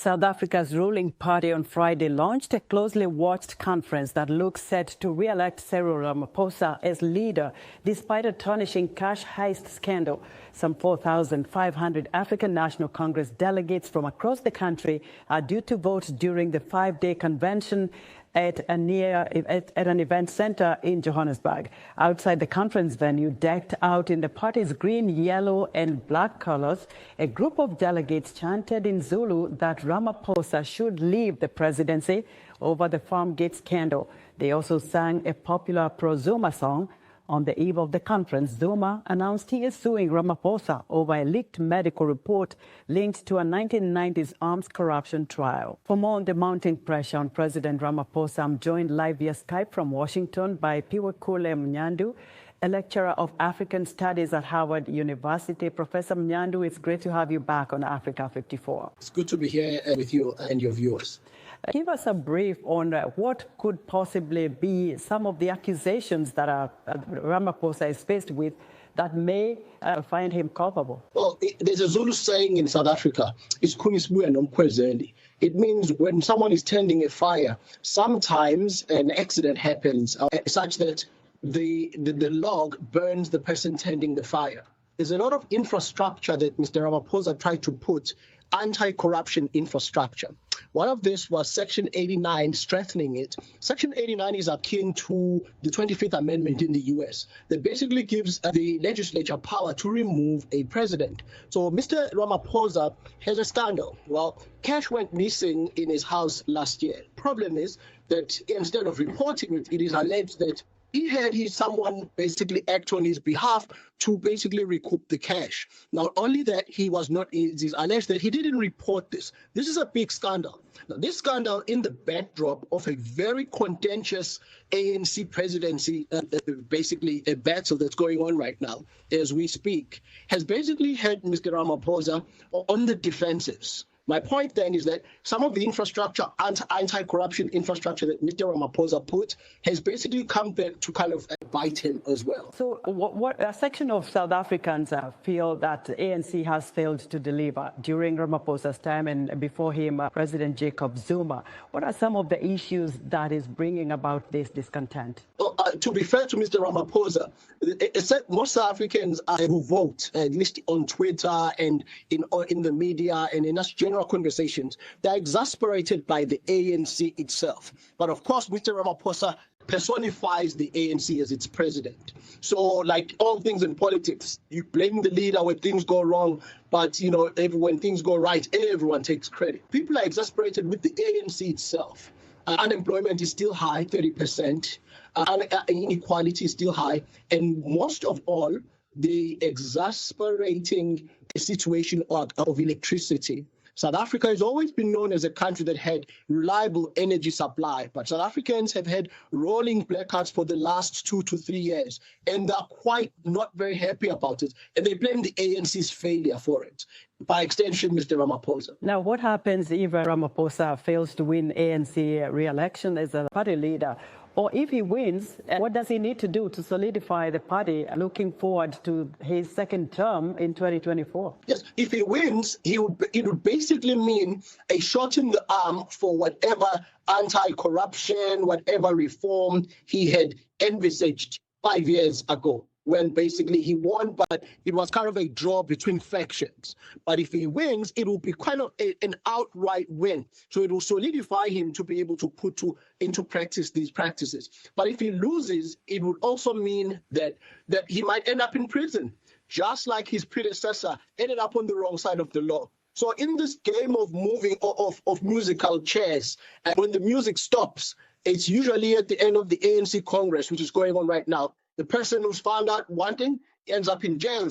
South Africa's ruling party on Friday launched a closely watched conference that looks set to re-elect Cyril Ramaphosa as leader, despite a tarnishing cash heist scandal. Some 4,500 African National Congress delegates from across the country are due to vote during the 5-day convention at an event center in Johannesburg. Outside the conference venue, decked out in the party's green, yellow and black colors, a group of delegates chanted in Zulu that Ramaphosa should leave the presidency over the Farmgate scandal. They also sang a popular pro-Zuma song. On the eve of the conference, Zuma announced he is suing Ramaphosa over a leaked medical report linked to a 1990s arms corruption trial. For more on the mounting pressure on President Ramaphosa, I'm joined live via Skype from Washington by Piwekule Mnyandu, a lecturer of African Studies at Harvard University. Professor Mnyandu, it's great to have you back on Africa 54. It's good to be here with you and your viewers. Give us a brief on what could possibly be some of the accusations that Ramaphosa is faced with that may find him culpable. Well, there's a Zulu saying in South Africa, it's kunisbuya nomkhwezeli. It means when someone is tending a fire, sometimes an accident happens such that the log burns the person tending the fire. There's a lot of infrastructure that Mr. Ramaphosa tried to put, anti-corruption infrastructure. One of this was Section 89, strengthening it. Section 89 is akin to the 25th Amendment in the US that basically gives the legislature power to remove a president. So Mr. Ramaphosa has a scandal. Well, cash went missing in his house last year. Problem is that instead of reporting it, it is alleged that he had someone basically act on his behalf to basically recoup the cash. Not only that, it is alleged that he didn't report this. This is a big scandal. Now, this scandal in the backdrop of a very contentious ANC presidency, basically a battle that's going on right now as we speak, has basically had Mr. Ramaphosa on the defensives. My point then is that some of the infrastructure, anti-corruption infrastructure that Mr. Ramaphosa put has basically come back to kind of bite him as well. So what a section of South Africans feel that ANC has failed to deliver during Ramaphosa's time and before him, President Jacob Zuma. What are some of the issues that is bringing about this discontent? Well, to be fair to Mr. Ramaphosa, most South Africans who vote, at least on Twitter and in the media and in us general conversations, they're exasperated by the ANC itself. But of course, Mr. Ramaphosa personifies the ANC as its president. So like all things in politics, you blame the leader when things go wrong, but when things go right, everyone takes credit. People are exasperated with the ANC itself. Unemployment is still high, 30%. Inequality is still high. And most of all, the exasperating situation of electricity. South Africa has always been known as a country that had reliable energy supply, but South Africans have had rolling blackouts for the last 2 to 3 years, and they're quite not very happy about it, and they blame the ANC's failure for it. By extension, Mr. Ramaphosa. Now, what happens if Ramaphosa fails to win ANC re-election as a party leader? Or if he wins, what does he need to do to solidify the party looking forward to his second term in 2024? Yes, if he wins, it would basically mean a shot in the arm for whatever anti-corruption, whatever reform he had envisaged 5 years ago, when basically he won, but it was kind of a draw between factions. But if he wins, it will be kind of an outright win. So it will solidify him to be able to put into practice these practices. But if he loses, it would also mean that he might end up in prison, just like his predecessor ended up on the wrong side of the law. So in this game of moving of musical chairs, and when the music stops, it's usually at the end of the ANC Congress, which is going on right now. The person who's found out wanting ends up in jail.